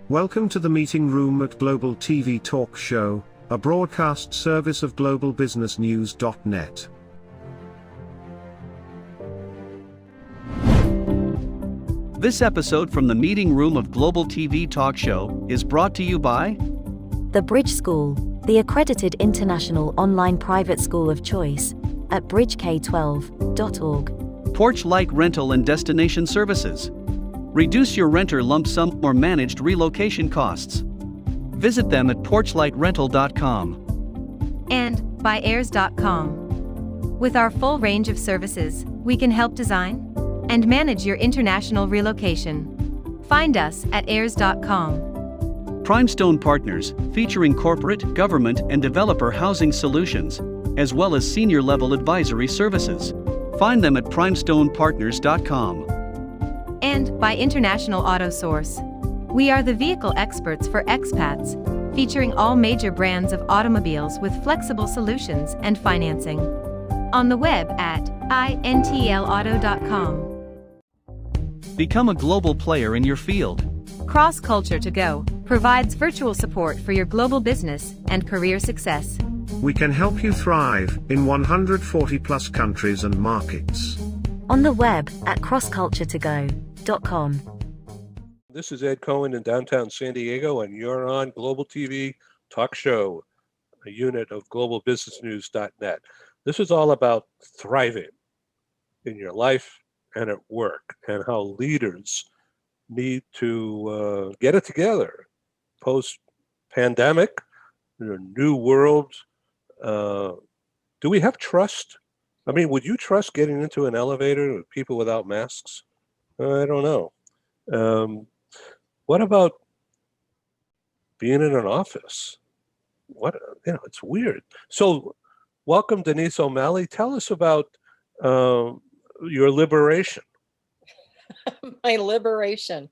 Welcome to the meeting room at Global TV Talk Show, a broadcast service of globalbusinessnews.net. This episode from the meeting room of Global TV Talk Show is brought to you by The Bridge School, the accredited international online private school of choice, at bridgek12.org. Porch Light Rental and Destination Services. Reduce your renter lump sum or managed relocation costs. Visit them at porchlightrental.com. And by airs.com. With our full range of services, we can help design and manage your international relocation. Find us at airs.com. Primestone Partners, featuring corporate, government, and developer housing solutions, as well as senior-level advisory services. Find them at primestonepartners.com. And by International Auto Source. We are the vehicle experts for expats, featuring all major brands of automobiles with flexible solutions and financing. On the web at intlauto.com. Become a global player in your field. Cross Culture to Go provides virtual support for your global business and career success. We can help you thrive in 140 plus countries and markets. On the web at crossculturetogo.com. This is Ed Cohen in downtown San Diego, and you're on Global TV Talk Show, a unit of globalbusinessnews.net. This is all about thriving in your life and at work, and how leaders need to get it together post-pandemic, in a new world. Do we have trust? I mean, would you trust getting into an elevator with people without masks? I don't know. What about being in an office? It's weird. So, welcome, Denise O'Malley. Tell us about your liberation. My liberation.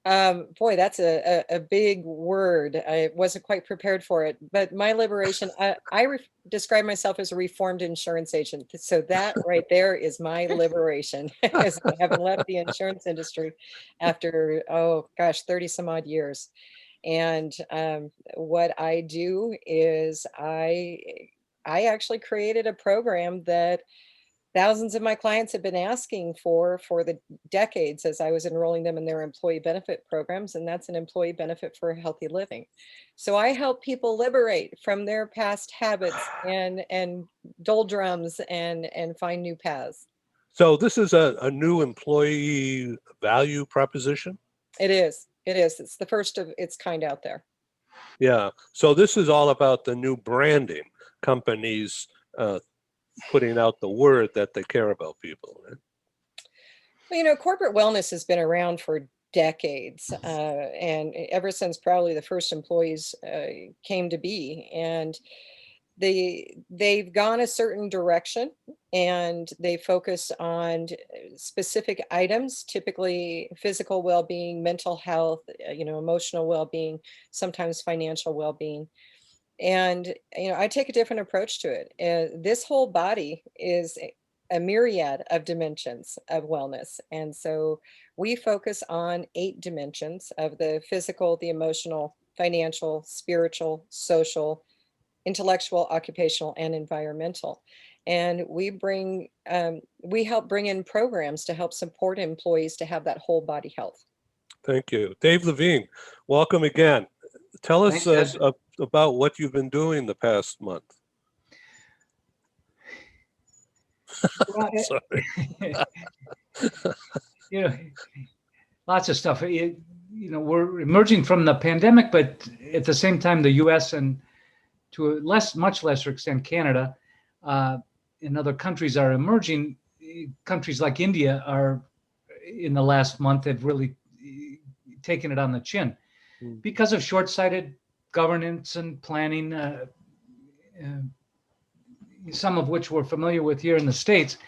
Boy, that's a big word. I wasn't quite prepared for it. But my liberation, I describe myself as a reformed insurance agent. So that right there is my liberation, as having left the insurance industry after, 30 some odd years. And what I do is I actually created a program that thousands of my clients have been asking for the decades as I was enrolling them in their employee benefit programs, and that's an employee benefit for healthy living. So I help people liberate from their past habits and doldrums and find new paths. So this is a new employee value proposition? It is. It's the first of its kind out there. Yeah. So this is all about the new branding, companies putting out the word that they care about people, right? Well, corporate wellness has been around for decades, and ever since probably the first employees came to be, and they've gone a certain direction, and they focus on specific items, typically physical well-being, mental health, emotional well-being, sometimes financial well-being. And, I take a different approach to it. This whole body is a myriad of dimensions of wellness. And so we focus on 8 dimensions of the physical, the emotional, financial, spiritual, social, intellectual, occupational, and environmental. And we help bring in programs to help support employees to have that whole body health. Thank you. Dave Levine, welcome again. Tell us about what you've been doing the past month. Sorry. Lots of stuff. We're emerging from the pandemic, but at the same time, the U.S. and to a much lesser extent, Canada and other countries are emerging. Countries like India are, in the last month, have really taken it on the chin because of short-sighted governance and planning, some of which we're familiar with here in the States.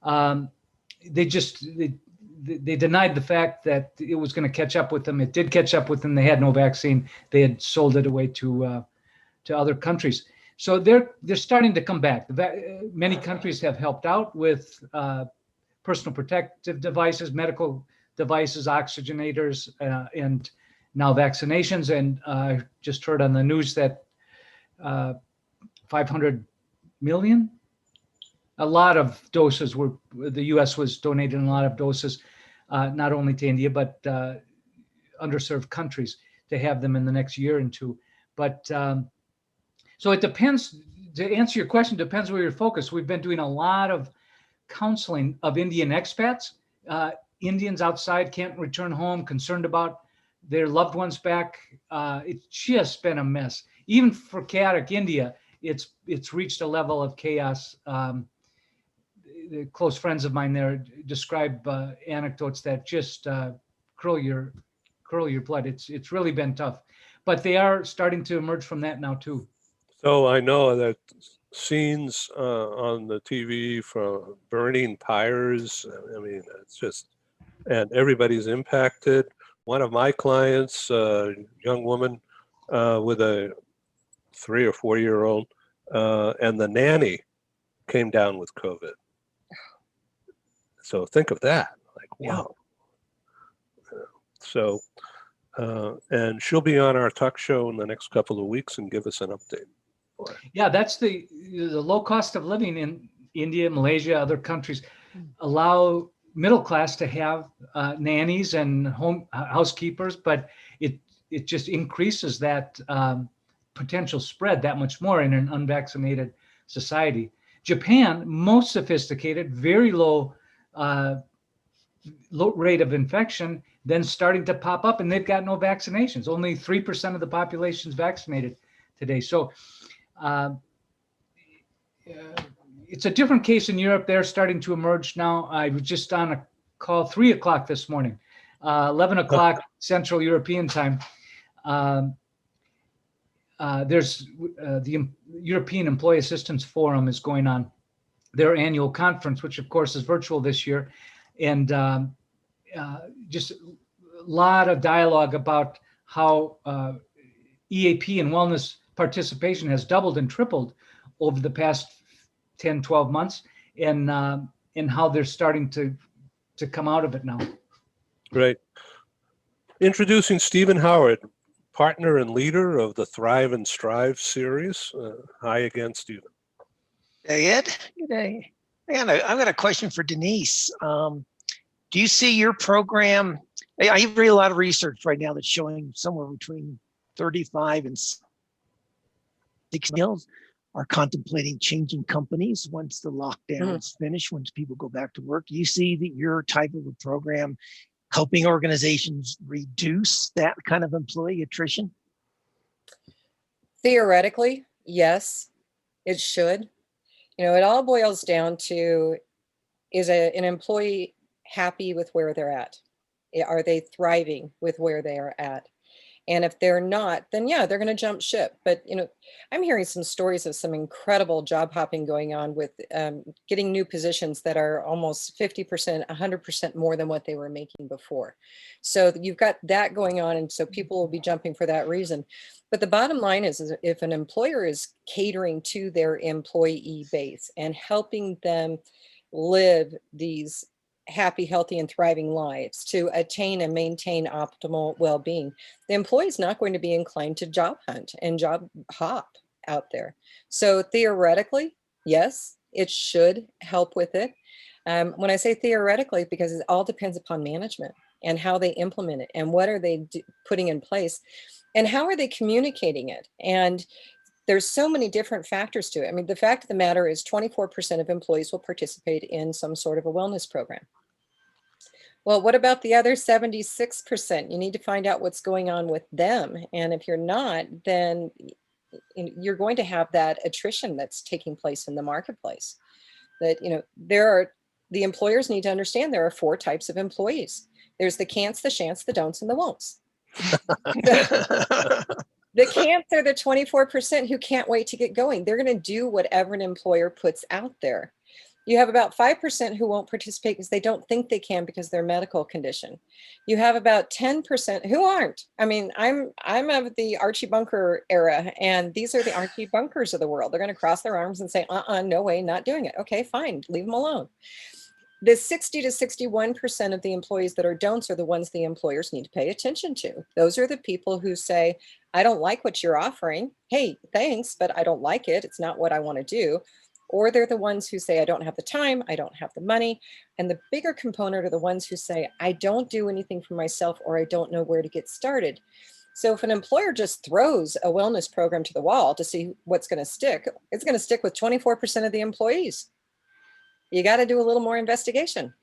They denied the fact that it was going to catch up with them. It did catch up with them. They had no vaccine. They had sold it away to other countries. So they're starting to come back. Many countries have helped out with personal protective devices, medical devices, oxygenators, and now vaccinations. And I just heard on the news that 500 million, a lot of doses the U.S. was donating a lot of doses, not only to India, but underserved countries to have them in the next year or two. But so it depends. To answer your question, depends where you're focused. We've been doing a lot of counseling of Indian expats. Indians outside can't return home, concerned about their loved ones back. It's just been a mess. Even for chaotic India, it's reached a level of chaos. The close friends of mine there describe anecdotes that just curl your blood. It's really been tough, but they are starting to emerge from that now too. So I know that scenes on the TV from burning pyres, I mean, it's just, and everybody's impacted. One of my clients, a young woman with a 3 or 4 year old, and the nanny came down with COVID. So think of that, like, wow. So, and she'll be on our talk show in the next couple of weeks and give us an update. Yeah, that's the low cost of living in India, Malaysia, other countries allow middle class to have nannies and home housekeepers, but it just increases that potential spread that much more in an unvaccinated society. Japan, most sophisticated, very low rate of infection, then starting to pop up, and they've got no vaccinations. Only 3% of the population is vaccinated today. So it's a different case in Europe. They're starting to emerge now. I was just on a call 3 o'clock this morning, 11 o'clock Central European time. There's the European Employee Assistance Forum is going on, their annual conference, which of course is virtual this year. And just a lot of dialogue about how EAP and wellness participation has doubled and tripled over the past 10, 12 months, and how they're starting to come out of it now. Right. Introducing Stephen Howard, partner and leader of the Thrive and Strive series. Hi again, Stephen. Hey, Ed. Good day. I've got a question for Denise. Do you see your program? I read a lot of research right now that's showing somewhere between 35 and 60 mills are contemplating changing companies once the lockdown is finished, once people go back to work. Do you see that your type of a program helping organizations reduce that kind of employee attrition? Theoretically, yes, it should. You know, it all boils down to, is an employee happy with where they're at? Are they thriving with where they are at? And if they're not, then yeah, they're going to jump ship. But, you know, I'm hearing some stories of some incredible job hopping going on with getting new positions that are almost 50%, 100% more than what they were making before. So you've got that going on. And so people will be jumping for that reason. But the bottom line is if an employer is catering to their employee base and helping them live these happy, healthy, and thriving lives to attain and maintain optimal well-being, the employee is not going to be inclined to job hunt and job hop out there. So theoretically, yes, it should help with it. When I say theoretically, because it all depends upon management and how they implement it and what are they putting in place and how are they communicating it. And there's so many different factors to it. I mean, the fact of the matter is 24% of employees will participate in some sort of a wellness program. Well, what about the other 76%? You need to find out what's going on with them. And if you're not, then you're going to have that attrition that's taking place in the marketplace. That, you know, the employers need to understand there are 4 types of employees. There's the can'ts, the shan'ts, the don'ts, and the won'ts. The can'ts are the 24% who can't wait to get going. They're going to do whatever an employer puts out there. You have about 5% who won't participate because they don't think they can because of their medical condition. You have about 10% who aren't. I mean, I'm of the Archie Bunker era, and these are the Archie Bunkers of the world. They're going to cross their arms and say, no way, not doing it. Okay, fine, leave them alone. the 60 to 61% of the employees that are don'ts are the ones the employers need to pay attention to. Those are the people who say, I don't like what you're offering. Hey, thanks, but I don't like it. It's not what I want to do. Or they're the ones who say, I don't have the time, I don't have the money. And the bigger component are the ones who say, I don't do anything for myself, or I don't know where to get started. So if an employer just throws a wellness program to the wall to see what's going to stick, it's going to stick with 24% of the employees. You got to do a little more investigation.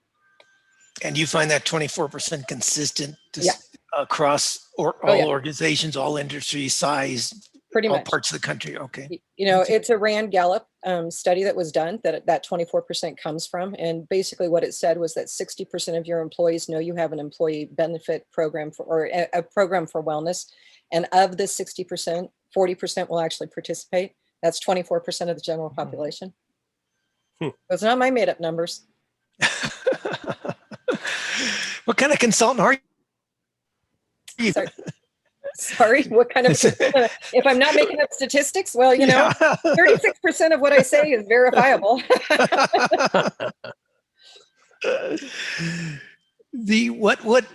And you find that 24% consistent Yeah. across all organizations, all industry size, Pretty all much. parts of the country? Okay. You know, it's a Rand Gallup study that was done that 24% comes from. And basically what it said was that 60% of your employees know you have an employee benefit program or a program for wellness. And of the 60%, 40% will actually participate. That's 24% of the general population. Those are not my made up numbers. What kind of consultant are you? Sorry, what kind of, if I'm not making up statistics, well, you know, 36% of what I say is verifiable.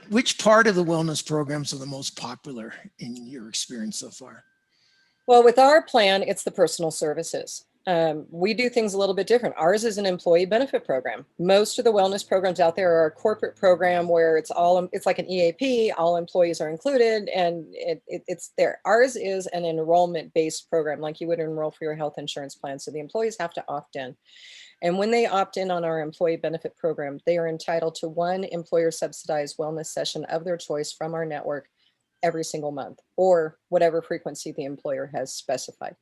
Which part of the wellness programs are the most popular in your experience so far? Well, with our plan, it's the personal services. We do things a little bit different. Ours is an employee benefit program. Most of the wellness programs out there are a corporate program where it's like an EAP, all employees are included, and it's there. Ours is an enrollment-based program, like you would enroll for your health insurance plan. So the employees have to opt in. And when they opt in on our employee benefit program, they are entitled to one employer subsidized wellness session of their choice from our network every single month, or whatever frequency the employer has specified.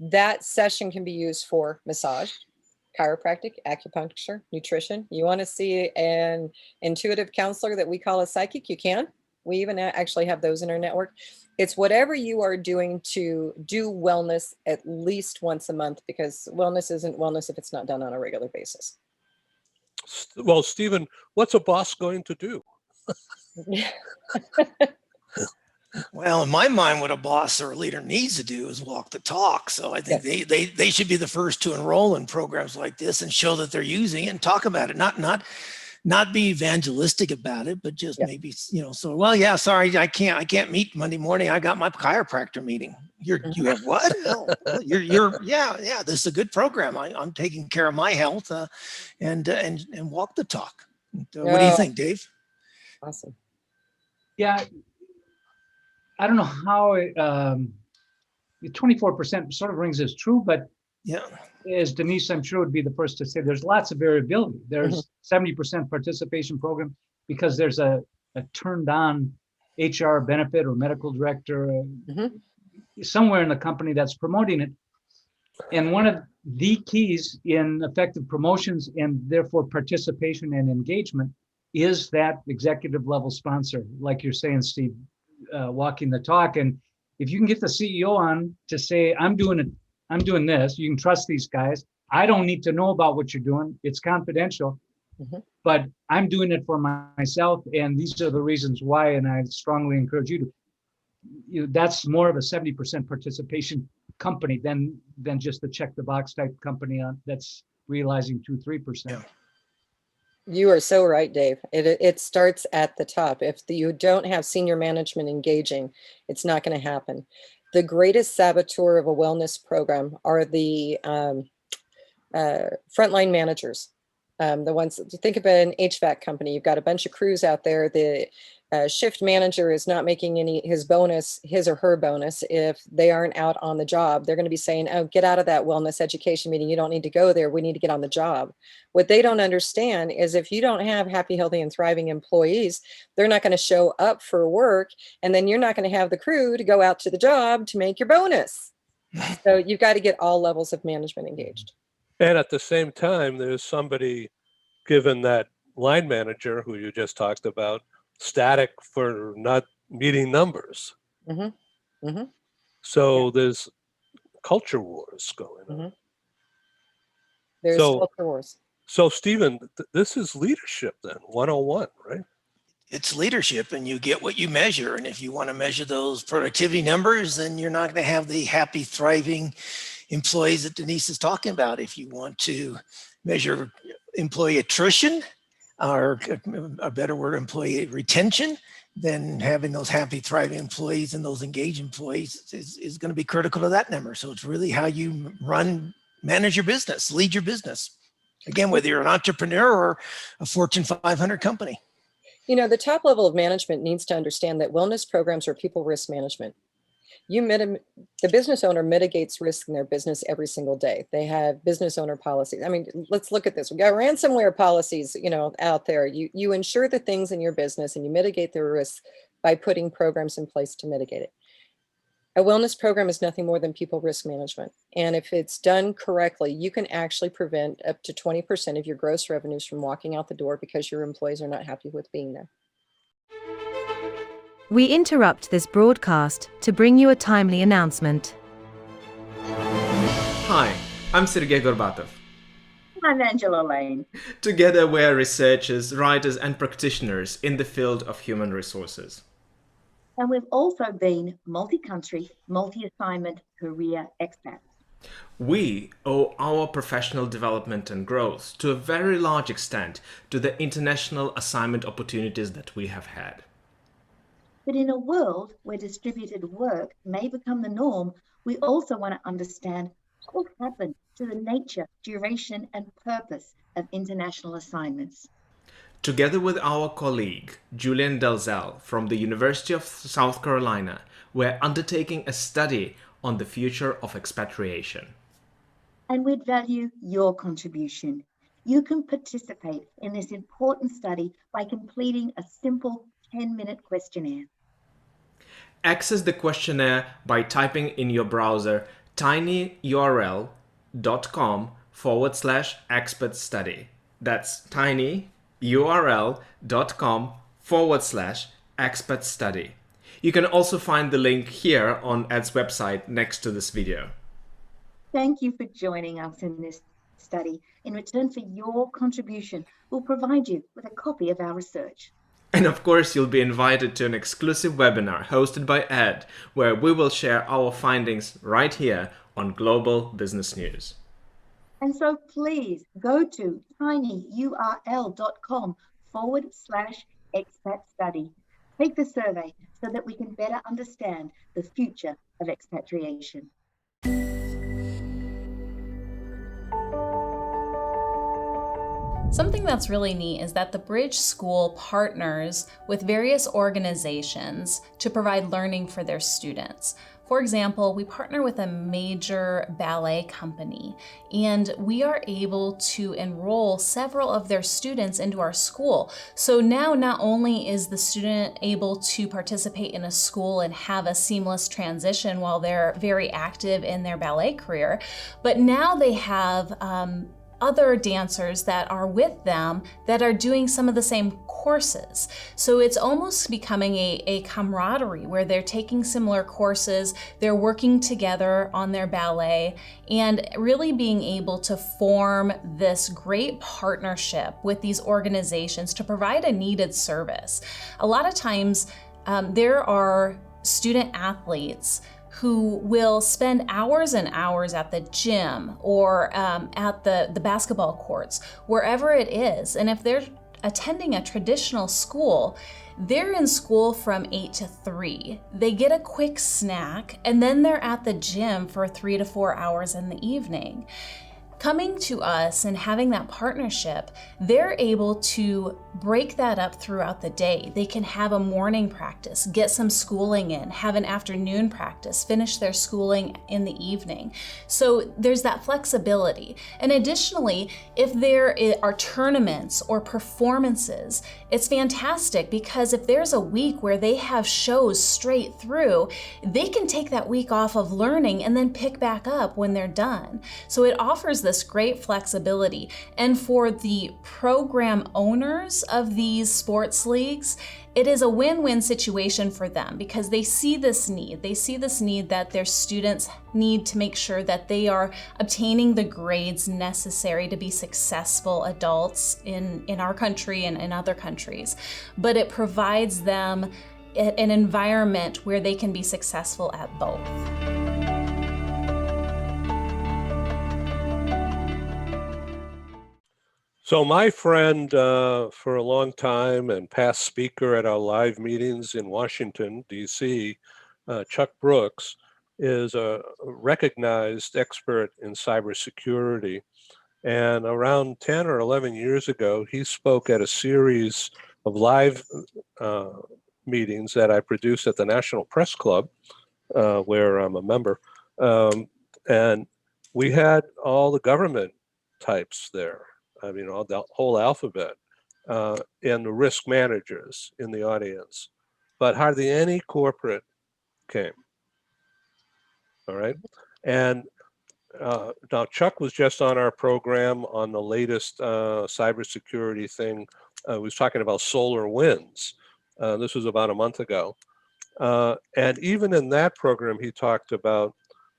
That session can be used for massage, chiropractic, acupuncture, nutrition. You want to see an intuitive counselor that we call a psychic, you can. We even actually have those in our network. It's whatever you are doing to do wellness at least once a month, because wellness isn't wellness if it's not done on a regular basis. Well, Stephen, what's a boss going to do? Well, in my mind, what a boss or a leader needs to do is walk the talk. So I think they should be the first to enroll in programs like this and show that they're using it and talk about it, not be evangelistic about it, but just maybe, you know, so, well, yeah, sorry, I can't meet Monday morning. I got my chiropractor meeting. You have what? Oh, yeah, this is a good program. I'm taking care of my health and walk the talk. What do you think, Dave? Awesome. Yeah. I don't know how the 24% sort of rings as true, but as Denise, I'm sure would be the first to say, there's lots of variability. There's 70% participation program because there's a turned on HR benefit or medical director somewhere in the company that's promoting it. And one of the keys in effective promotions and therefore participation and engagement is that executive level sponsor, like you're saying, Steve. Walking the talk. And if you can get the CEO on to say, I'm doing this, you can trust these guys. I don't need to know about what you're doing. It's confidential, but I'm doing it for myself. And these are the reasons why. And I strongly encourage you to, that's more of a 70% participation company than just the check the box type company that's realizing 2-3%. Yeah. You are so right, Dave. It starts at the top. If you don't have senior management engaging, it's not going to happen. The greatest saboteur of a wellness program are the frontline managers. The ones, think of an HVAC company. You've got a bunch of crews out there. The shift manager is not making his or her bonus if they aren't out on the job. They're going to be saying, oh, get out of that wellness education meeting. You don't need to go there. We need to get on the job. What they don't understand is if you don't have happy, healthy, and thriving employees, they're not going to show up for work. And then you're not going to have the crew to go out to the job to make your bonus. So you've got to get all levels of management engaged. And at the same time, there's somebody given that line manager who you just talked about static for not meeting numbers. So there's culture wars going on. There's culture wars. So Stephen, this is leadership then, 101, right? It's leadership, and you get what you measure. And if you want to measure those productivity numbers, then you're not going to have the happy, thriving employees that Denise is talking about. If you want to measure employee attrition, or a better word, employee retention, then having those happy, thriving employees and those engaged employees is going to be critical to that number. So it's really how you manage your business, lead your business. Again, whether you're an entrepreneur or a Fortune 500 company. You know, the top level of management needs to understand that wellness programs are people risk management. The business owner mitigates risk in their business every single day. They have business owner policies. I mean, let's look at this. We got ransomware policies, out there. You insure the things in your business and you mitigate the risk by putting programs in place to mitigate it. A wellness program is nothing more than people risk management. And if it's done correctly, you can actually prevent up to 20% of your gross revenues from walking out the door because your employees are not happy with being there. We interrupt this broadcast to bring you a timely announcement. Hi, I'm Sergey Gorbatov. I'm Angela Lane. Together we are researchers, writers and practitioners in the field of human resources. And we've also been multi-country, multi-assignment career expats. We owe our professional development and growth to a very large extent to the international assignment opportunities that we have had. But in a world where distributed work may become the norm, we also want to understand what will happen to the nature, duration, and purpose of international assignments. Together with our colleague, Julian Dalzell from the University of South Carolina, we're undertaking a study on the future of expatriation. And we'd value your contribution. You can participate in this important study by completing a simple 10-minute questionnaire. Access the questionnaire by typing in your browser tinyurl.com/expert study. That's tinyurl.com/expert study. You can also find the link here on Ed's website next to this video. Thank you for joining us in this study. In return for your contribution, we'll provide you with a copy of our research. And of course, you'll be invited to an exclusive webinar hosted by Ed, where we will share our findings right here on Global Business News. And so please go to tinyurl.com/expat study. Take the survey so that we can better understand the future of expatriation. Something that's really neat is that the Bridge School partners with various organizations to provide learning for their students. For example, we partner with a major ballet company, and we are able to enroll several of their students into our school. So now not only is the student able to participate in a school and have a seamless transition while they're very active in their ballet career, but now they have other dancers that are with them that are doing some of the same courses. So it's almost becoming a camaraderie where they're taking similar courses, they're working together on their ballet, and really being able to form this great partnership with these organizations to provide a needed service. A lot of times there are student athletes who will spend hours and hours at the gym or at the basketball courts, wherever it is. And if they're attending a traditional school, they're in school from 8 to 3. They get a quick snack, and then they're at the gym for 3 to 4 hours in the evening. Coming to us and having that partnership, they're able to break that up throughout the day. They can have a morning practice, get some schooling in, have an afternoon practice, finish their schooling in the evening. So there's that flexibility. And additionally, if there are tournaments or performances, it's fantastic because if there's a week where they have shows straight through, they can take that week off of learning and then pick back up when they're done. So it offers this great flexibility. And for the program owners of these sports leagues, it is a win-win situation for them because they see this need. They see this need that their students need to make sure that they are obtaining the grades necessary to be successful adults in our country and in other countries. But it provides them an environment where they can be successful at both. So my friend for a long time and past speaker at our live meetings in Washington, D.C., Chuck Brooks, is a recognized expert in cybersecurity. And around 10 or 11 years ago, he spoke at a series of live meetings that I produced at the National Press Club, where I'm a member. And we had all the government types there. I mean, all the whole alphabet, and the risk managers in the audience. But hardly any corporate came. All right. And now Chuck was just on our program on the latest cybersecurity thing. He was talking about solar winds. This was about a month ago. And even in that program, he talked about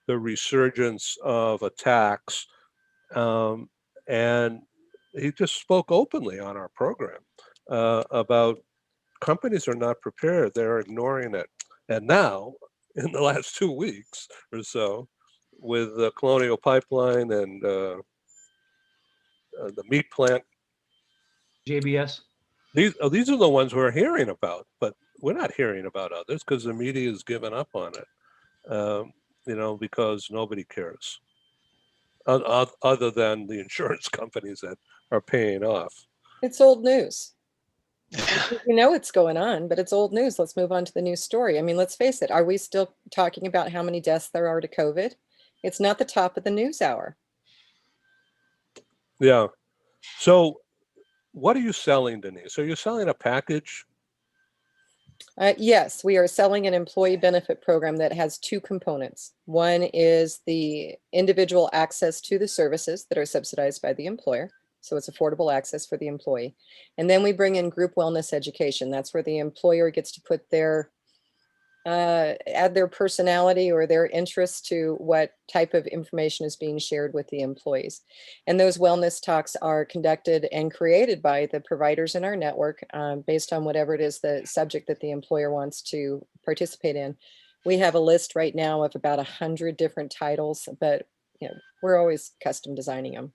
the resurgence of attacks. And he just spoke openly on our program about companies are not prepared. They're ignoring it. And now, in the last 2 weeks or so, with the Colonial Pipeline and the meat plant, JBS. these are the ones we're hearing about, but we're not hearing about others because the media has given up on it, because nobody cares, other than the insurance companies that are paying off. It's old news. You know it's going on, but it's old news. Let's move on to the news story. I mean, let's face it. Are we still talking about how many deaths there are to COVID? It's not the top of the news hour. Yeah. So what are you selling, Denise? Are you selling a package? Yes, we are selling an employee benefit program that has two components. One is the individual access to the services that are subsidized by the employer. So it's affordable access for the employee. And then we bring in group wellness education. That's where the employer gets to put add their personality or their interest to what type of information is being shared with the employees. And those wellness talks are conducted and created by the providers in our network based on whatever it is the subject that the employer wants to participate in. We have a list right now of about 100 different titles, but we're always custom designing them.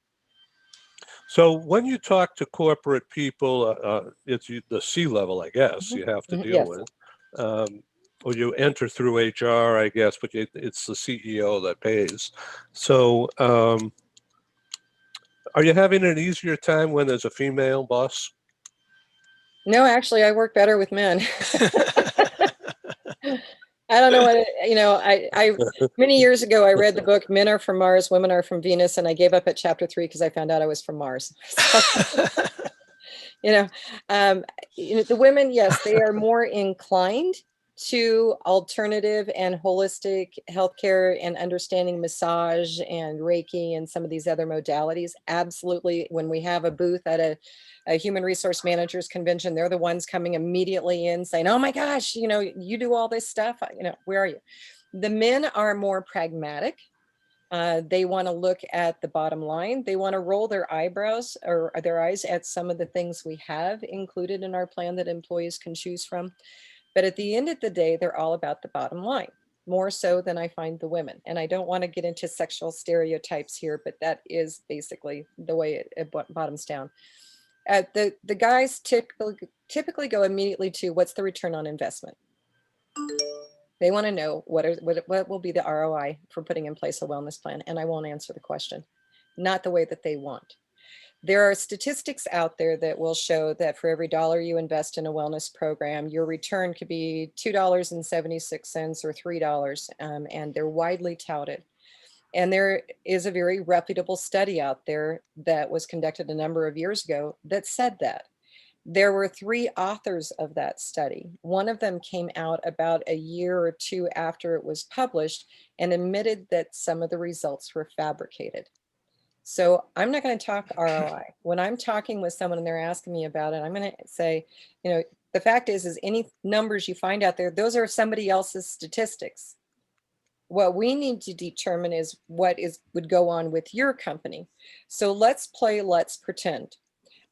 So when you talk to corporate people, it's the C-level, I guess, you have to deal with. Or you enter through HR, I guess, but it's the CEO that pays. So are you having an easier time when there's a female boss? No, actually, I work better with men. I don't know what I many years ago I read the book Men Are From Mars, Women Are From Venus, and I gave up at chapter 3 because I found out I was from Mars. The women, yes, they are more inclined to alternative and holistic healthcare and understanding massage and Reiki and some of these other modalities. Absolutely. When we have a booth at a human resource managers convention, they're the ones coming immediately in saying, oh my gosh, you do all this stuff. Where are you? The men are more pragmatic. They want to look at the bottom line. They want to roll their eyebrows or their eyes at some of the things we have included in our plan that employees can choose from. But at the end of the day, they're all about the bottom line, more so than I find the women. And I don't want to get into sexual stereotypes here, but that is basically the way it bottoms down. The guys typically go immediately to what's the return on investment. They want to know what will be the ROI for putting in place a wellness plan. And I won't answer the question, not the way that they want. There are statistics out there that will show that for every dollar you invest in a wellness program, your return could be $2.76 or $3, and they're widely touted. And there is a very reputable study out there that was conducted a number of years ago that said that. There were 3 authors of that study. One of them came out about a year or 2 after it was published and admitted that some of the results were fabricated. So I'm not going to talk ROI. When I'm talking with someone and they're asking me about it, I'm going to say, the fact is any numbers you find out there, those are somebody else's statistics. What we need to determine is what would go on with your company. So let's pretend.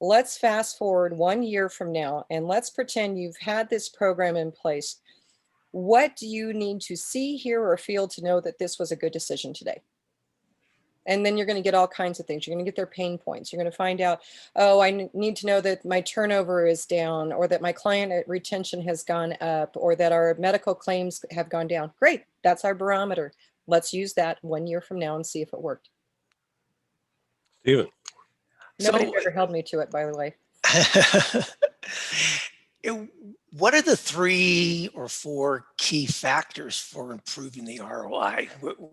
Let's fast forward 1 year from now, and let's pretend you've had this program in place. What do you need to see, hear, or feel to know that this was a good decision today? And then you're going to get all kinds of things. You're going to get their pain points. You're going to find out, oh, I need to know that my turnover is down, or that my client retention has gone up, or that our medical claims have gone down. Great. That's our barometer. Let's use that 1 year from now and see if it worked. Steven. Nobody's ever held me to it, by the way. What are the 3 or 4 key factors for improving the ROI?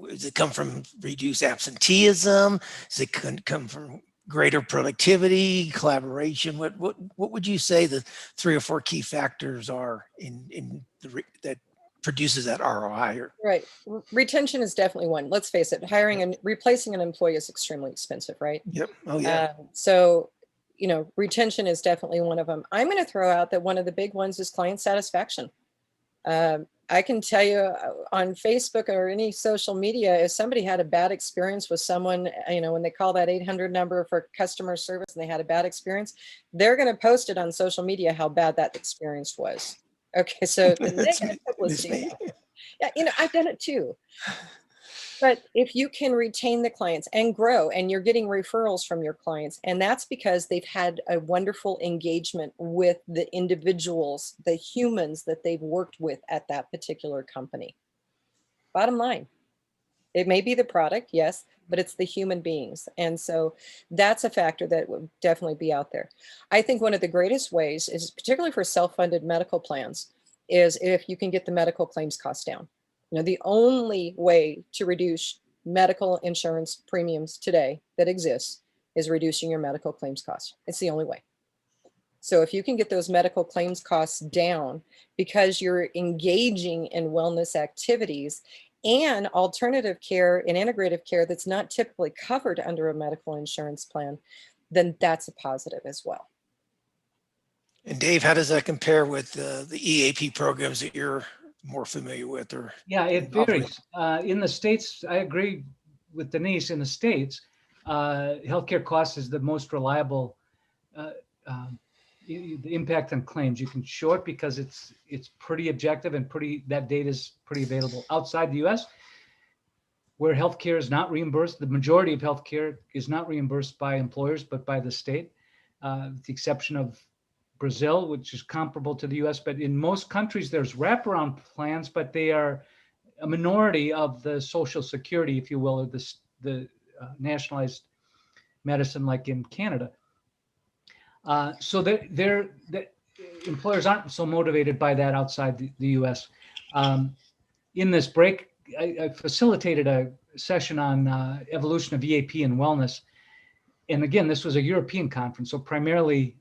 Does it come from reduced absenteeism? Does it come from greater productivity, collaboration? What would you say the 3 or 4 key factors are that produces that ROI? Right. Retention is definitely one. Let's face it, hiring and replacing an employee is extremely expensive, right? Yep. Oh, yeah. So, retention is definitely one of them. I'm going to throw out that one of the big ones is client satisfaction. I can tell you on Facebook or any social media, if somebody had a bad experience with someone, when they call that 800 number for customer service and they had a bad experience, they're going to post it on social media how bad that experience was. Okay, so the negative publicity. Yeah, I've done it too. But if you can retain the clients and grow, and you're getting referrals from your clients, and that's because they've had a wonderful engagement with the individuals, the humans that they've worked with at that particular company. Bottom line, it may be the product, yes, but it's the human beings. And so that's a factor that would definitely be out there. I think one of the greatest ways is, particularly for self-funded medical plans, is if you can get the medical claims costs down. The only way to reduce medical insurance premiums today that exists is reducing your medical claims costs. It's the only way. So if you can get those medical claims costs down because you're engaging in wellness activities and alternative care and integrative care that's not typically covered under a medical insurance plan, then that's a positive as well. And Dave, how does that compare with the EAP programs that you're more familiar with? Or yeah, it varies. In the States, I agree with Denise. In the States, healthcare costs is the most reliable. The impact on claims, you can show it because it's pretty objective and that data is pretty available. Outside the U.S., where healthcare is not reimbursed, the majority of healthcare is not reimbursed by employers but by the state, with the exception of Brazil, which is comparable to the US. But in most countries, there's wraparound plans, but they are a minority of the Social Security, if you will, or the nationalized medicine like in Canada. So the employers aren't so motivated by that outside the US. In this break, I facilitated a session on evolution of EAP and wellness. And again, this was a European conference, so primarily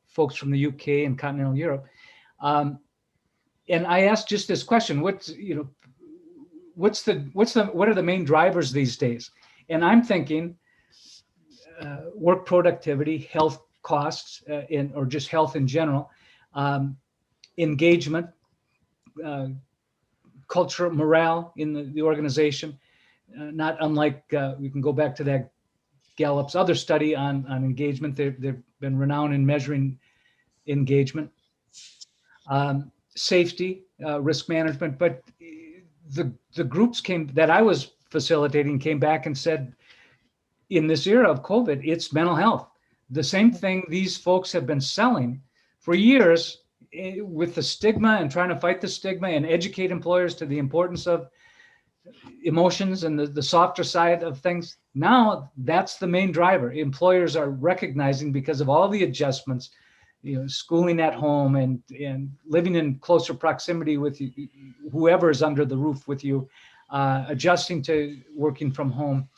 folks from the UK and continental Europe. And I asked just this question: what are the main drivers these days? And I'm thinking work productivity, health costs, or just health in general, engagement, culture, morale in the organization. Not unlike, we can go back to that Gallup's other study on engagement. They've been renowned in measuring engagement, safety, risk management. But the groups that I was facilitating came back and said, in this era of COVID, it's mental health. The same thing these folks have been selling for years with the stigma and trying to fight the stigma and educate employers to the importance of emotions and the softer side of things. Now that's the main driver. Employers are recognizing, because of all the adjustments, schooling at home and living in closer proximity with whoever is under the roof with you, adjusting to working from home,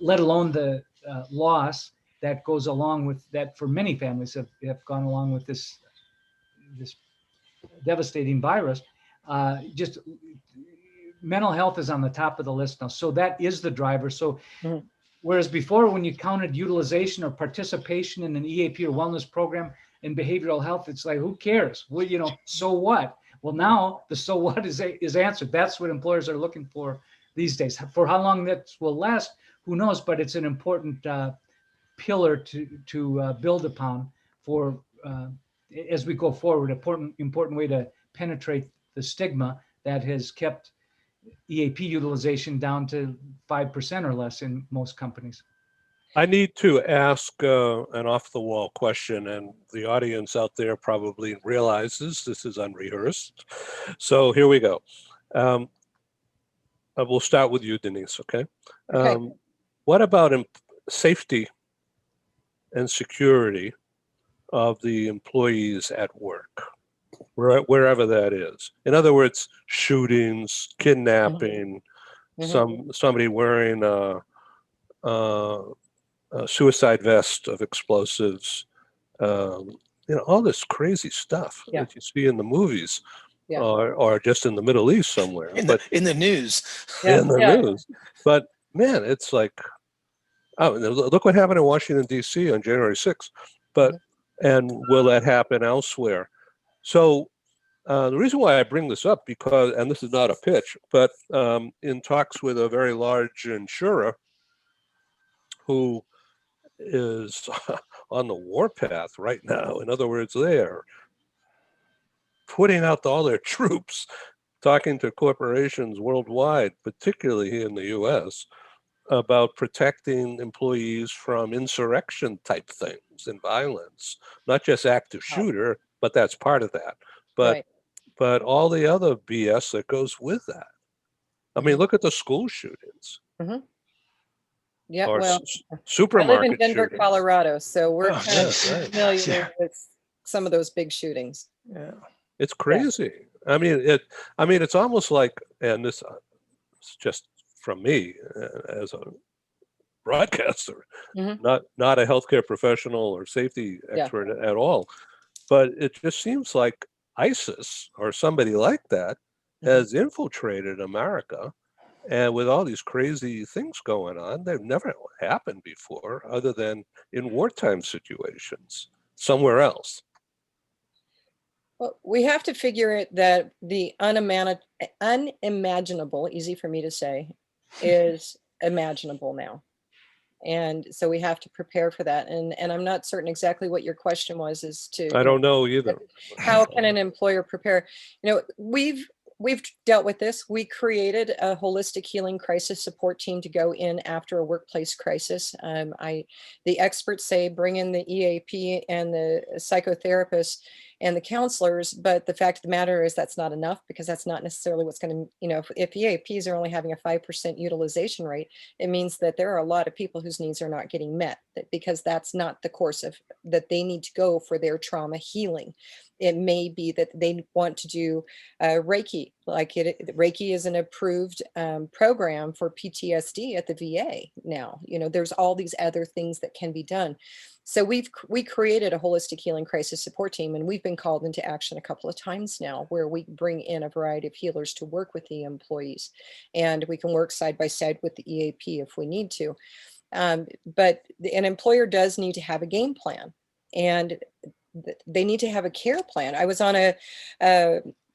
let alone the loss that goes along with that for many families have gone along with this devastating virus. Just mental health is on the top of the list now. So that is the driver. So whereas before, when you counted utilization or participation in an EAP or wellness program in behavioral health, it's like, who cares? Well, so what? Well, now the so what is answered. That's what employers are looking for these days. For how long that will last, who knows? But it's an important pillar to build upon for as we go forward. Important way to penetrate the stigma that has kept EAP utilization down to 5% or less in most companies. I need to ask an off-the-wall question, and the audience out there probably realizes this is unrehearsed. So here we go. We'll start with you, Denise, okay? Okay. What about safety and security of the employees at work, wherever that is? In other words, shootings, kidnapping, somebody wearing a suicide vest of explosives, all this crazy stuff that you see in the movies, or just in the Middle East somewhere, in the news. In the news. But man, it's like, oh, look what happened in Washington D.C. on January 6th. But and will that happen elsewhere? So the reason why I bring this up, because, and this is not a pitch, but in talks with a very large insurer who is on the warpath right now. In other words, they are putting out all their troops, talking to corporations worldwide, particularly in the US, about protecting employees from insurrection type things and violence, not just active shooter, but that's part of that. But all the other BS that goes with that. I mean, look at the school shootings. Yeah, Or well, supermarket I live in Denver, shootings. Colorado, so we're kind of right. familiar with some of those big shootings. Yeah, it's crazy. I mean, it's almost like, and this is just from me as a broadcaster, not a healthcare professional or safety expert at all, but it just seems like ISIS or somebody like that has infiltrated America. And with all these crazy things going on, they've never happened before, other than in wartime situations somewhere else. Well, we have to figure it that the unimaginable, easy for me to say, is imaginable now. And so we have to prepare for that. And I'm not certain exactly what your question was as to I don't know either. How can an employer prepare? We've dealt with this. We created a holistic healing crisis support team to go in after a workplace crisis. The experts say bring in the EAP and the psychotherapists and the counselors, but the fact of the matter is that's not enough, because that's not necessarily what's going to, if EAPs are only having a 5% utilization rate, it means that there are a lot of people whose needs are not getting met, because that's not the course of that they need to go for their trauma healing. It may be that they want to do Reiki. Reiki is an approved program for PTSD at the VA now. There's all these other things that can be done. So we created a holistic healing crisis support team, and we've been called into action a couple of times now, where we bring in a variety of healers to work with the employees, and we can work side by side with the EAP if we need to. But an employer does need to have a game plan, and they need to have a care plan. I was on a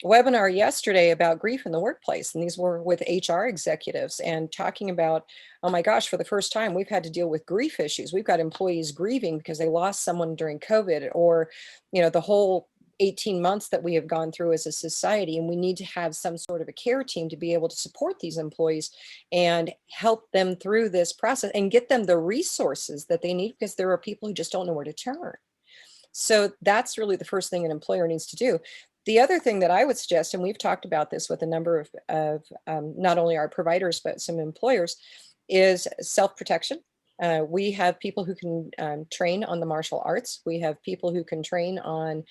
webinar yesterday about grief in the workplace, and these were with HR executives, and talking about, oh my gosh, for the first time, we've had to deal with grief issues. We've got employees grieving because they lost someone during COVID, or, the whole 18 months that we have gone through as a society. And we need to have some sort of a care team to be able to support these employees and help them through this process and get them the resources that they need, because there are people who just don't know where to turn. So that's really the first thing an employer needs to do. The other thing that I would suggest, and we've talked about this with a number of not only our providers, but some employers, is self-protection. We have people who can train on the martial arts. We have people who can train on,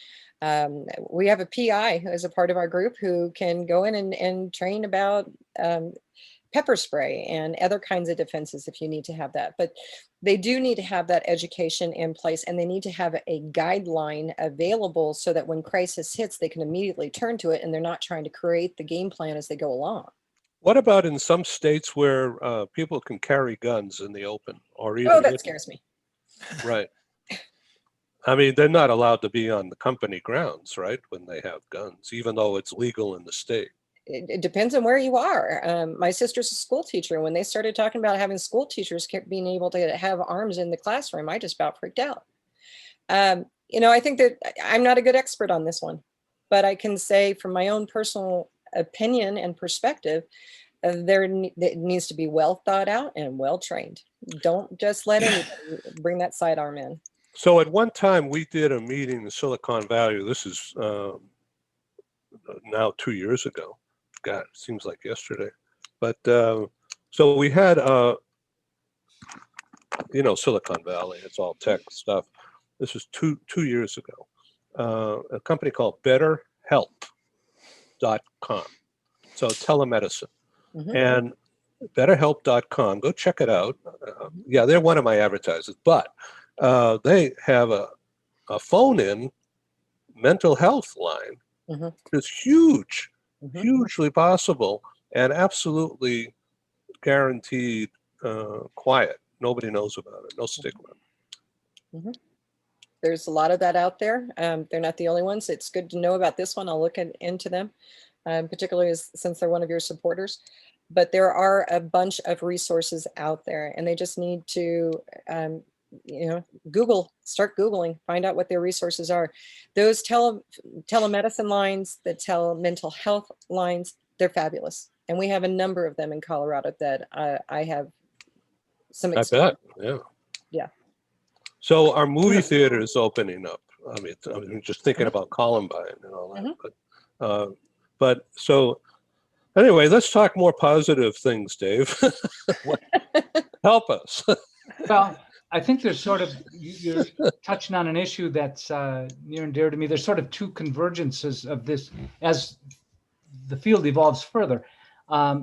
we have a PI as a part of our group who can go in and train about pepper spray and other kinds of defenses if you need to have that. But they do need to have that education in place, and they need to have a guideline available so that when crisis hits, they can immediately turn to it, and they're not trying to create the game plan as they go along. What about in some states where people can carry guns in the open, or even? Oh, that scares me. Right. I mean, they're not allowed to be on the company grounds, right, when they have guns, even though it's legal in the state. It depends on where you are. My sister's a school teacher. When they started talking about having school teachers being able to have arms in the classroom, I just about freaked out. I think that I'm not a good expert on this one, but I can say from my own personal opinion and perspective, it needs to be well thought out and well trained. Don't just let anybody bring that sidearm in. So at one time we did a meeting in Silicon Valley. This is now 2 years ago. God, it seems like yesterday. But so we had, Silicon Valley, it's all tech stuff. This was two years ago. A company called BetterHelp.com. So telemedicine. Mhm. And BetterHelp.com, go check it out. Yeah, they're one of my advertisers, but they have a phone-in mental health line. Mhm. It's huge, Mhm. hugely possible, and absolutely guaranteed quiet. Nobody knows about it. No stigma. Mhm. There's a lot of that out there. They're not the only ones. It's good to know about this one. I'll look into them, particularly since they're one of your supporters. But there are a bunch of resources out there, and they just need to, start Googling, find out what their resources are. Those telemedicine lines, the mental health lines, they're fabulous. And we have a number of them in Colorado that I have some I experience. bet. Yeah. Yeah. So our movie theater is opening up. I mean, I'm just thinking about Columbine and all that. But so anyway, let's talk more positive things, Dave. Help us. Well, I think there's sort of, you're touching on an issue that's near and dear to me. There's sort of two convergences of this as the field evolves further.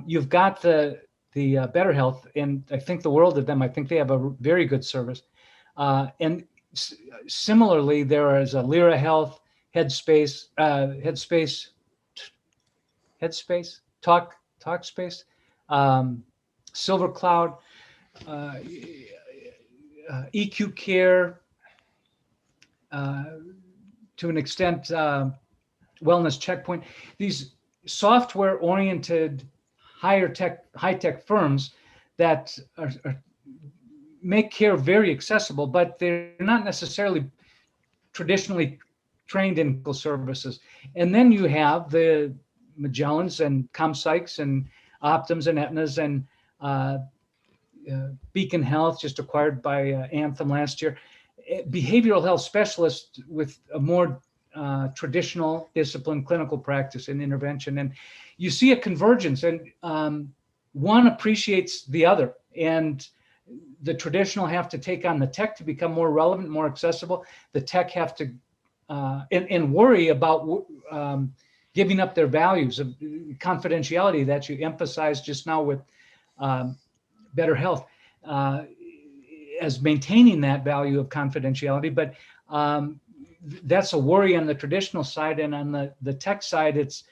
You've got the Better Health, and I think the world of them. I think they have a very good service. And similarly, there is a Lyra Health, Headspace, Talkspace, Silver Cloud, EQ Care, to an extent, Wellness Checkpoint. These software-oriented, high-tech firms that make care very accessible, but they're not necessarily traditionally trained in clinical services. And then you have the Magellans and ComPsychs and Optums and Aetnas and Beacon Health, just acquired by Anthem last year, behavioral health specialists with a more traditional discipline, clinical practice and intervention. And you see a convergence, and one appreciates the other. And the traditional have to take on the tech to become more relevant, more accessible. The tech have to and worry about giving up their values of confidentiality that you emphasized just now with Better Health, as maintaining that value of confidentiality. But that's a worry on the traditional side, and on the tech side, it's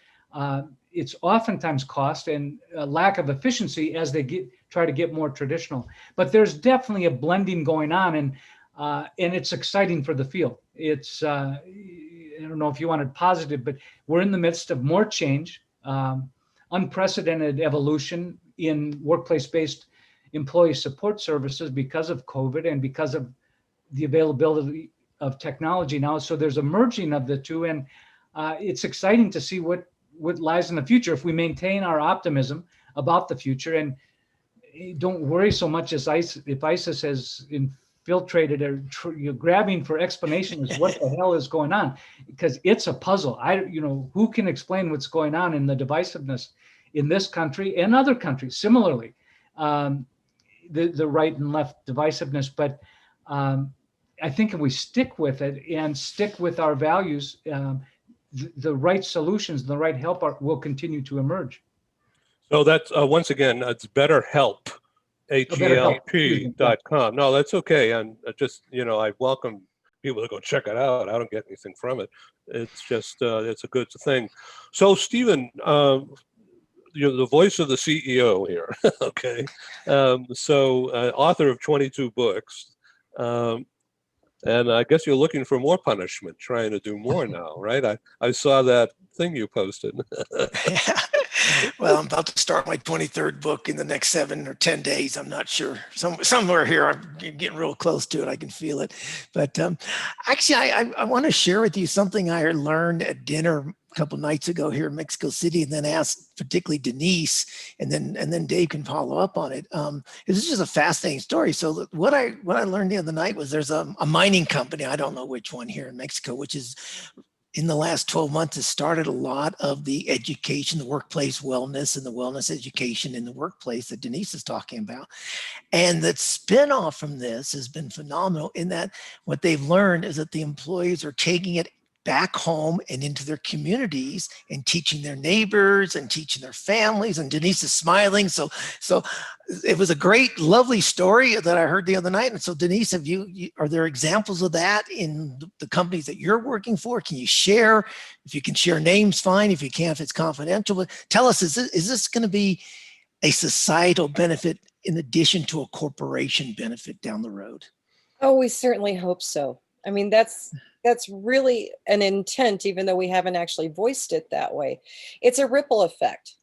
oftentimes cost and a lack of efficiency as they try to get more traditional. But there's definitely a blending going on, and it's exciting for the field. It's I don't know if you wanted positive, but we're in the midst of more change, unprecedented evolution in workplace-based employee support services because of COVID and because of the availability of technology now. So there's a merging of the two, and it's exciting to see what lies in the future if we maintain our optimism about the future and don't worry so much as if ISIS has infiltrated or you're grabbing for explanations what the hell is going on, because it's a puzzle. Who can explain what's going on in the divisiveness in this country and other countries similarly, the right and left divisiveness. But I think if we stick with it and stick with our values, the right solutions, the right help will continue to emerge. So that's once again, it's BetterHelp, HELP.com. No, that's okay. And just, I welcome people to go check it out. I don't get anything from it. It's just, it's a good thing. So Stephen, you're the voice of the CEO here. Okay. So author of 22 books. And I guess you're looking for more punishment, trying to do more now, right? I saw that thing you posted. Yeah. Well, I'm about to start my 23rd book in the next 7 or 10 days. I'm not sure. Somewhere here, I'm getting real close to it. I can feel it. But actually, I want to share with you something I learned at dinner couple nights ago here in Mexico City, and then asked particularly Denise, and then Dave can follow up on it. This is just a fascinating story. So what I learned the other night was there's a mining company, I don't know which one here in Mexico, which is in the last 12 months has started a lot of the education, the workplace wellness and the wellness education in the workplace that Denise is talking about. And the spinoff from this has been phenomenal in that what they've learned is that the employees are taking it back home and into their communities and teaching their neighbors and teaching their families. And Denise is smiling. So it was a great, lovely story that I heard the other night. And so Denise, are there examples of that in the companies that you're working for? Can you share? If you can share names, fine. If you can't, if it's confidential, but tell us, is this going to be a societal benefit in addition to a corporation benefit down the road? Oh, we certainly hope so. I mean, that's really an intent, even though we haven't actually voiced it that way. It's a ripple effect.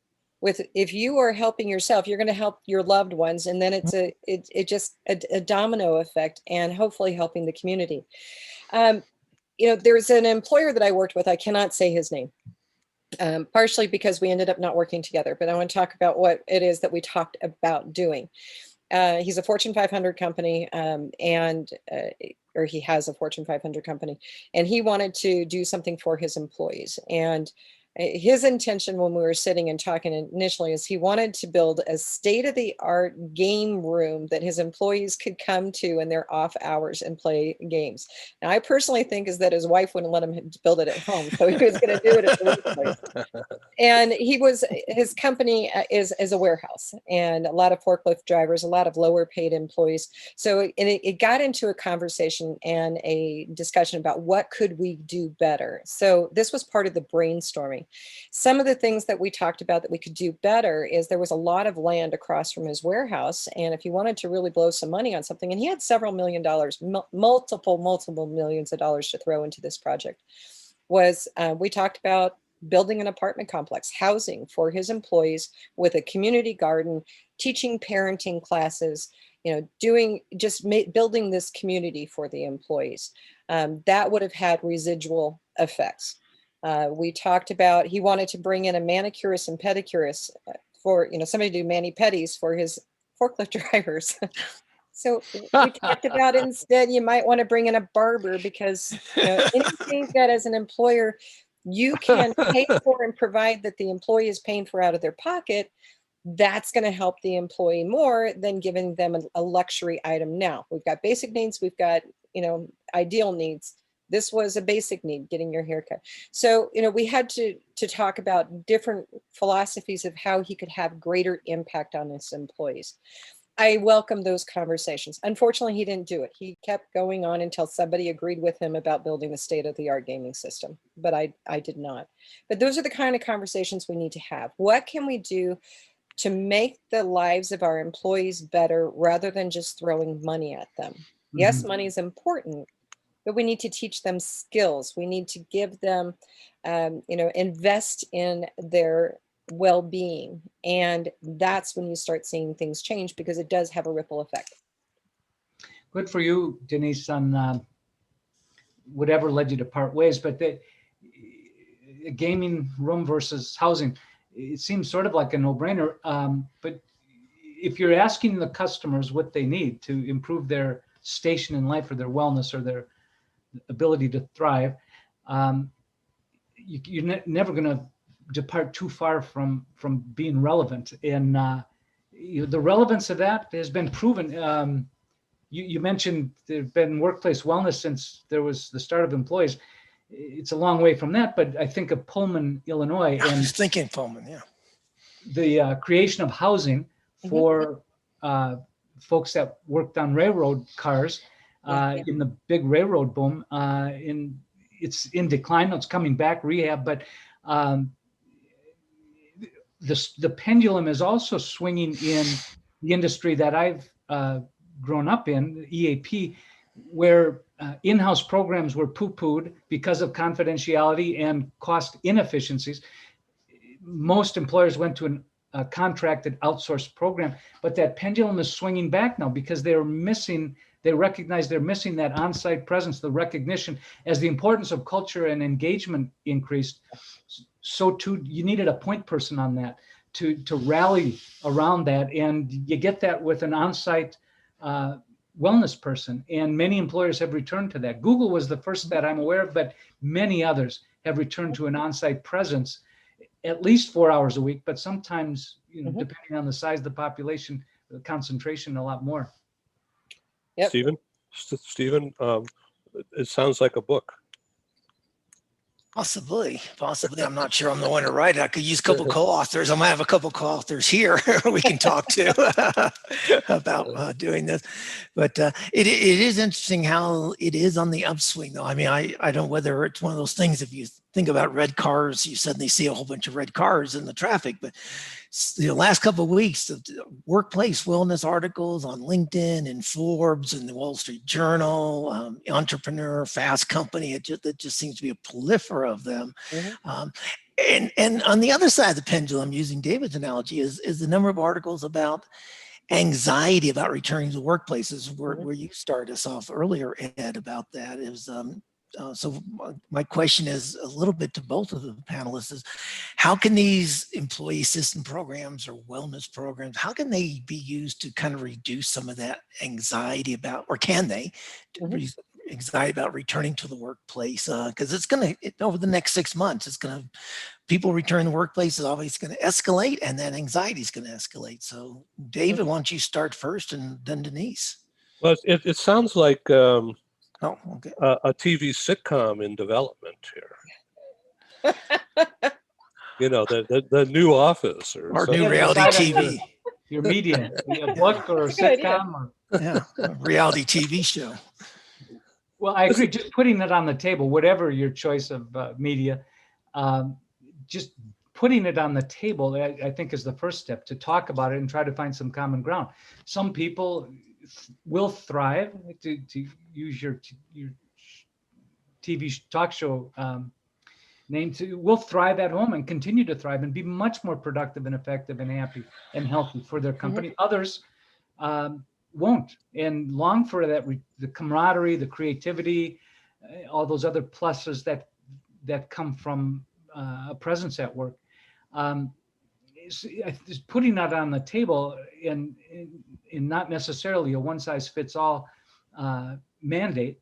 If you are helping yourself, you're going to help your loved ones, and then it's just a domino effect, and hopefully helping the community. There's an employer that I worked with. I cannot say his name. Partially because we ended up not working together, but I want to talk about what it is that we talked about doing. He's a Fortune 500 company, or he has a Fortune 500 company, and he wanted to do something for his employees. And his intention when we were sitting and talking initially is he wanted to build a state-of-the-art game room that his employees could come to in their off hours and play games. Now, I personally think is that his wife wouldn't let him build it at home, so he was going to do it at the workplace. And his company is a warehouse, and a lot of forklift drivers, a lot of lower paid employees. So it got into a conversation and a discussion about what could we do better. So this was part of the brainstorming. Some of the things that we talked about that we could do better is there was a lot of land across from his warehouse. And if he wanted to really blow some money on something, and he had several $1 million, multiple millions of dollars to throw into this project, we talked about building an apartment complex, housing for his employees with a community garden, teaching parenting classes, building this community for the employees. That would have had residual effects. We talked about he wanted to bring in a manicurist and pedicurist for somebody to do mani-pedis for his forklift drivers. So we talked about instead you might want to bring in a barber, because anything that as an employer you can pay for and provide that the employee is paying for out of their pocket, that's going to help the employee more than giving them a luxury item. Now we've got basic needs, we've got ideal needs. This was a basic need, getting your haircut. So, we had to talk about different philosophies of how he could have greater impact on his employees. I welcome those conversations. Unfortunately, he didn't do it. He kept going on until somebody agreed with him about building the state-of-the-art gaming system, but I did not. But those are the kind of conversations we need to have. What can we do to make the lives of our employees better rather than just throwing money at them? Mm-hmm. Yes, money is important, but we need to teach them skills. We need to give them, invest in their well-being. And that's when you start seeing things change, because it does have a ripple effect. Good for you, Denise, on whatever led you to part ways. But the gaming room versus housing, it seems sort of like a no-brainer. But if you're asking the customers what they need to improve their station in life or their wellness or their ability to thrive, you're never going to depart too far from being relevant. And the relevance of that has been proven. You mentioned there's been workplace wellness since there was the start of employees. It's a long way from that, but I think of Pullman, Illinois. I was thinking Pullman, yeah. The creation of housing for folks that worked on railroad cars. In the big railroad boom, it's in decline. It's coming back, rehab, but the pendulum is also swinging in the industry that I've grown up in, EAP, where in-house programs were poo-pooed because of confidentiality and cost inefficiencies. Most employers went to a contracted outsourced program, but that pendulum is swinging back now because they're missing They recognize they're missing that on-site presence, the recognition. As the importance of culture and engagement increased, so too you needed a point person on that to rally around that. And you get that with an on-site wellness person. And many employers have returned to that. Google was the first that I'm aware of, but many others have returned to an on-site presence at least 4 hours a week, but sometimes, depending on the size of the population, the concentration, a lot more. Yep. Stephen, it sounds like a book. Possibly. I'm not sure I'm the one to write it. I could use a couple co-authors. I might have a couple co-authors here we can talk to about doing this. But it is interesting how it is on the upswing, though. I mean, I don't know whether it's one of those things, if you think about red cars, you suddenly see a whole bunch of red cars in the traffic. But the last couple of weeks, the workplace wellness articles on LinkedIn and Forbes and the Wall Street Journal, Entrepreneur, Fast Company, it just seems to be a plethora of them. And on the other side of the pendulum, using David's analogy, is the number of articles about anxiety about returning to workplaces, where you started us off earlier, Ed, about that. So my question is a little bit to both of the panelists is, how can these employee assistance programs or wellness programs, how can they be used to kind of reduce some of that anxiety about, or can they, anxiety about returning to the workplace? Because it's going to, over the next 6 months, it's going to, people returning to the workplace is always going to escalate, and then anxiety is going to escalate. So David, why don't you start first, and then Denise? Well, it sounds like okay. a TV sitcom in development here. The new Office or new reality TV. Your media, a book or a sitcom, a reality TV show. Well, I agree. Just putting it on the table, whatever your choice of media, just putting it on the table, I think, is the first step, to talk about it and try to find some common ground. Some people will thrive, to use your TV talk show name, will thrive at home and continue to thrive and be much more productive and effective and happy and healthy for their company. Others won't, and long for that the camaraderie, the creativity, all those other pluses that come from a presence at work. Just putting that on the table in not necessarily a one-size-fits-all mandate,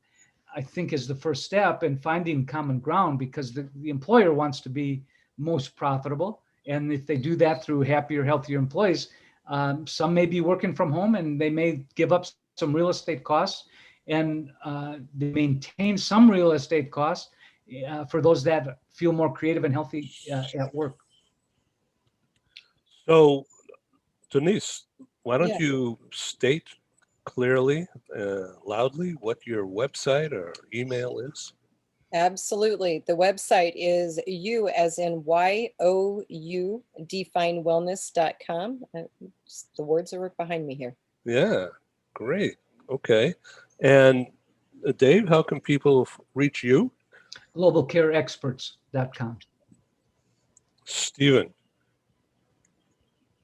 I think, is the first step in finding common ground, because the employer wants to be most profitable. And if they do that through happier, healthier employees, some may be working from home and they may give up some real estate costs, and they maintain some real estate costs for those that feel more creative and healthy at work. So, Denise, why don't you state clearly, loudly, what your website or email is? Absolutely. The website is U as in YOU, definewellness.com. The words are behind me here. Yeah, great. Okay. And Dave, how can people reach you? Globalcareexperts.com. Stephen.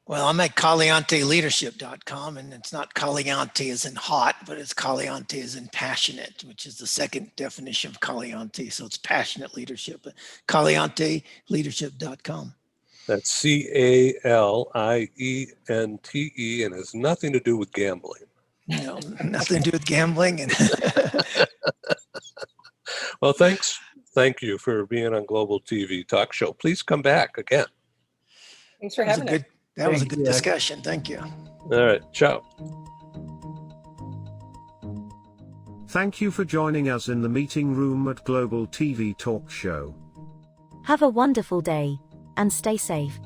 Well, I'm at CalianteLeadership.com, and it's not Caliante as in hot, but it's Caliante as in passionate, which is the second definition of Caliante. So it's passionate leadership. CalianteLeadership.com. That's CALIENTE, and has nothing to do with gambling. No, nothing to do with gambling. And well, thank you for being on Global TV Talk Show. Please come back again. Thanks for having us. That was a good discussion. Thank you. All right. Ciao. Thank you for joining us in the meeting room at Global TV Talk Show. Have a wonderful day, and stay safe.